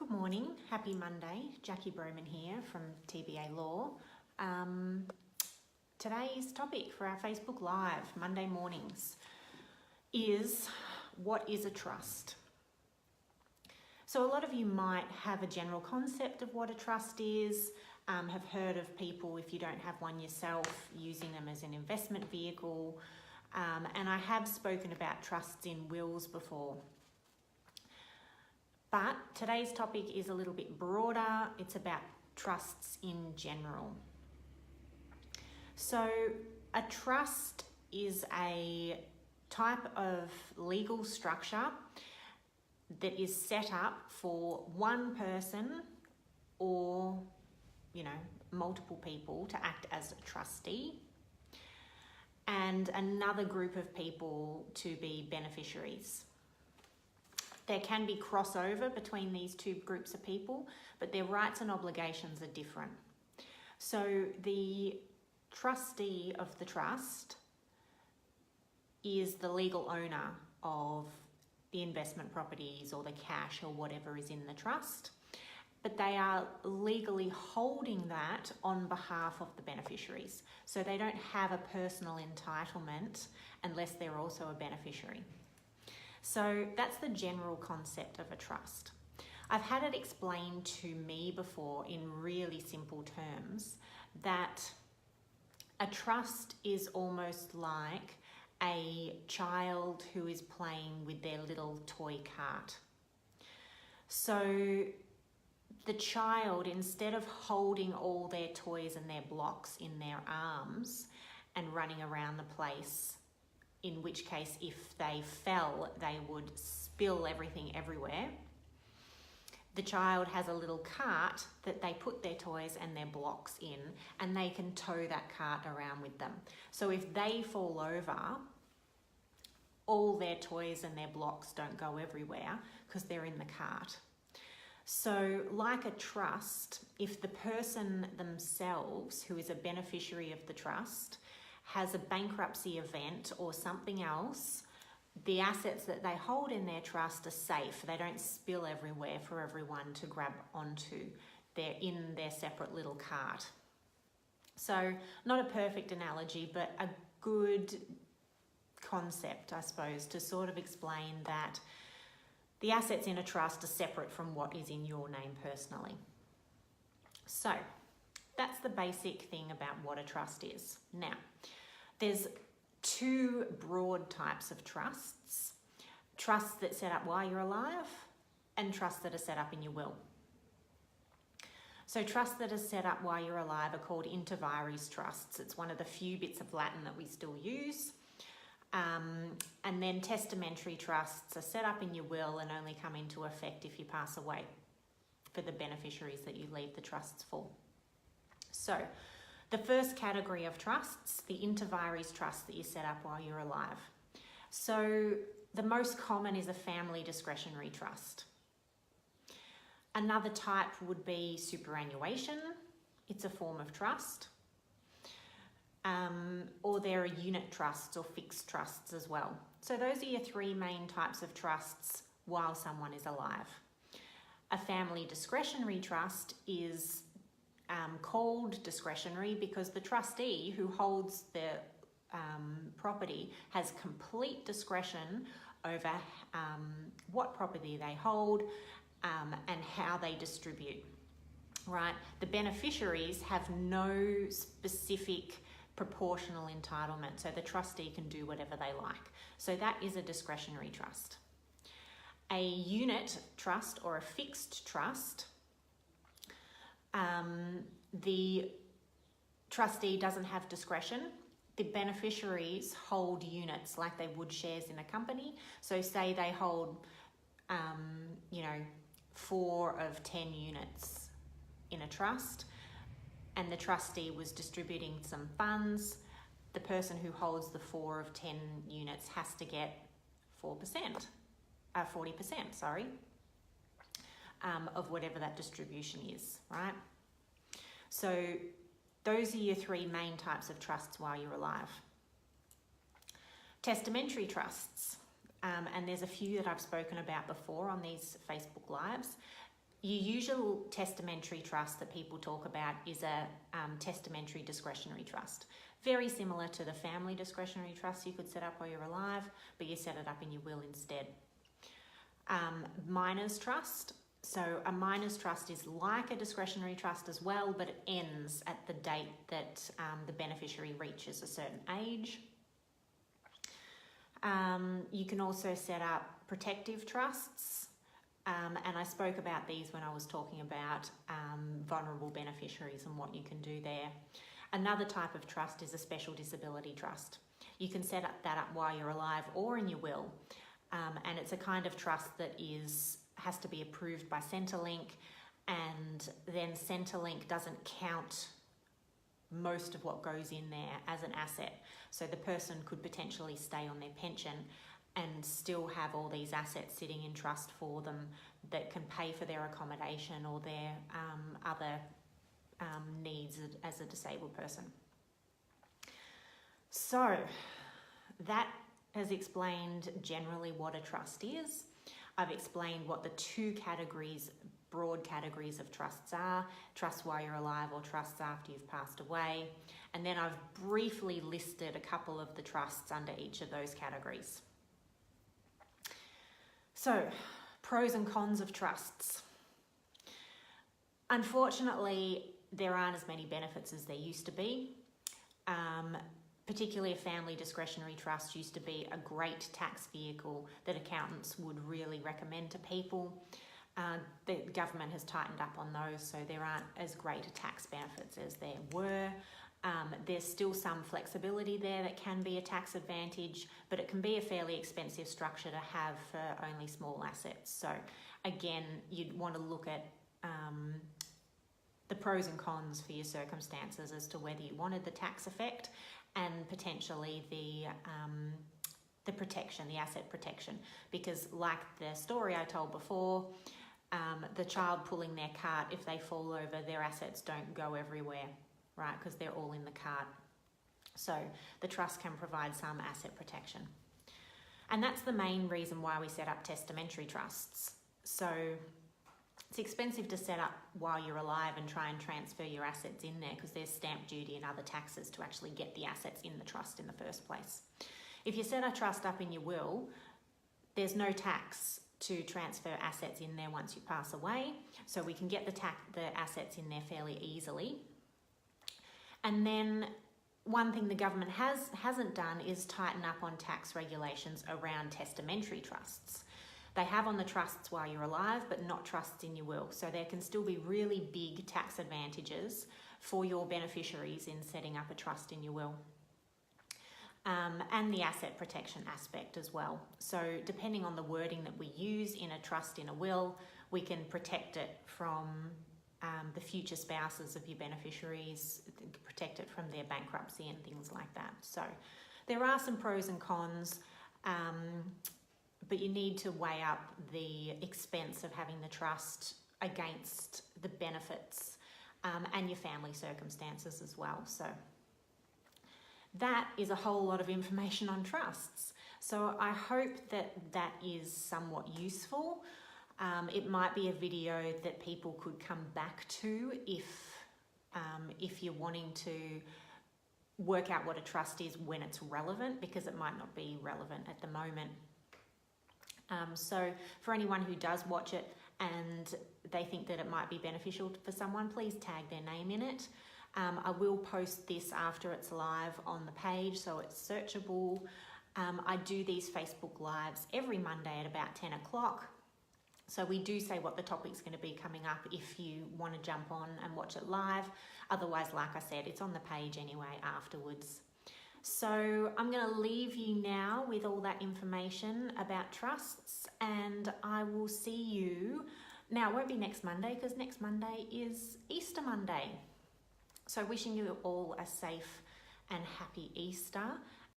Good morning, happy Monday. Jackie Broman here from TBA Law. Today's topic for our Facebook Live, Monday mornings, is what is a trust? So a lot of you might have a general concept of what a trust is, have heard of people, if you don't have one yourself, using them as an investment vehicle, and I have spoken about trusts in wills before. But today's topic is a little bit broader. It's about trusts in general. So a trust is a type of legal structure that is set up for one person or, multiple people to act as a trustee and another group of people to be beneficiaries. There can be crossover between these two groups of people, but their rights and obligations are different. So the trustee of the trust is the legal owner of the investment properties or the cash or whatever is in the trust, but they are legally holding that on behalf of the beneficiaries. So they don't have a personal entitlement unless they're also a beneficiary. So that's the general concept of a trust. I've had it explained to me before in really simple terms that a trust is almost like a child who is playing with their little toy cart. So the child, instead of holding all their toys and their blocks in their arms and running around the place, in which case if they fell, they would spill everything everywhere. The child has a little cart that they put their toys and their blocks in, and they can tow that cart around with them. So if they fall over, all their toys and their blocks don't go everywhere because they're in the cart. So like a trust, if the person themselves, who is a beneficiary of the trust, has a bankruptcy event or something else, the assets that they hold in their trust are safe. They don't spill everywhere for everyone to grab onto. They're in their separate little cart. So not a perfect analogy, but a good concept, I suppose, to sort of explain that the assets in a trust are separate from what is in your name personally. So that's the basic thing about what a trust is. Now, there's two broad types of trusts. Trusts that set up while you're alive and trusts that are set up in your will. So trusts that are set up while you're alive are called inter vires trusts. It's one of the few bits of Latin that we still use. And then testamentary trusts are set up in your will and only come into effect if you pass away for the beneficiaries that you leave the trusts for. So the first category of trusts, the inter vires trust that you set up while you're alive. So the most common is a family discretionary trust. Another type would be superannuation. It's a form of trust. Or there are unit trusts or fixed trusts as well. So those are your three main types of trusts while someone is alive. A family discretionary trust is called discretionary because the trustee who holds the property has complete discretion over what property they hold and how they distribute, right? The beneficiaries have no specific proportional entitlement, so the trustee can do whatever they like. So that is a discretionary trust. A unit trust or a fixed trust, the trustee doesn't have discretion. The beneficiaries hold units like they would shares in a company. So say they hold, 4 of 10 units in a trust, and the trustee was distributing some funds, the person who holds the 4 of 10 units has to get 40%, of whatever that distribution is, right? So those are your three main types of trusts while you're alive. Testamentary trusts, and there's a few that I've spoken about before on these Facebook Lives. your usual testamentary trust that people talk about is a testamentary discretionary trust. Very similar to the family discretionary trust you could set up while you're alive, but you set it up in your will instead. Minor's trust. So a minor's trust is like a discretionary trust as well, but it ends at the date that the beneficiary reaches a certain age. You can also set up protective trusts, and I spoke about these when I was talking about vulnerable beneficiaries and what you can do there. Another type of trust is a special disability trust. You can set that up while you're alive or in your will, and it's a kind of trust that has to be approved by Centrelink, and then Centrelink doesn't count most of what goes in there as an asset. So the person could potentially stay on their pension and still have all these assets sitting in trust for them that can pay for their accommodation or their other needs as a disabled person. So that has explained generally what a trust is. I've explained what the two broad categories of trusts are: trusts while you're alive or trusts after you've passed away. And then I've briefly listed a couple of the trusts under each of those categories. So, pros and cons of trusts. Unfortunately, there aren't as many benefits as there used to be. Particularly a family discretionary trust used to be a great tax vehicle that accountants would really recommend to people. The government has tightened up on those, so there aren't as great a tax benefits as there were. There's still some flexibility there that can be a tax advantage, but it can be a fairly expensive structure to have for only small assets. So again, you'd want to look at the pros and cons for your circumstances as to whether you wanted the tax effect and potentially the protection, the asset protection. Because like the story I told before, the child pulling their cart, if they fall over, their assets don't go everywhere, right? Because they're all in the cart. So the trust can provide some asset protection. And that's the main reason why we set up testamentary trusts. So it's expensive to set up while you're alive and try and transfer your assets in there because there's stamp duty and other taxes to actually get the assets in the trust in the first place. If you set a trust up in your will, there's no tax to transfer assets in there once you pass away, so we can get the assets in there fairly easily. And then one thing the government hasn't done is tighten up on tax regulations around testamentary trusts. They have on the trusts while you're alive, but not trusts in your will. So there can still be really big tax advantages for your beneficiaries in setting up a trust in your will. And the asset protection aspect as well. So depending on the wording that we use in a trust in a will, we can protect it from the future spouses of your beneficiaries, protect it from their bankruptcy and things like that. So there are some pros and cons, but you need to weigh up the expense of having the trust against the benefits and your family circumstances as well. So that is a whole lot of information on trusts. So I hope that is somewhat useful. It might be a video that people could come back to if you're wanting to work out what a trust is when it's relevant, because it might not be relevant at the moment. So for anyone who does watch it and they think that it might be beneficial for someone, please tag their name in it. I will post this after it's live on the page, so it's searchable. I do these Facebook Lives every Monday at about 10 o'clock. So we do say what the topic's going to be coming up if you want to jump on and watch it live. Otherwise, like I said, it's on the page anyway afterwards. So I'm going to leave you now with all that information about trusts, and I will see you. Now, it won't be next Monday because next Monday is Easter Monday. So wishing you all a safe and happy Easter,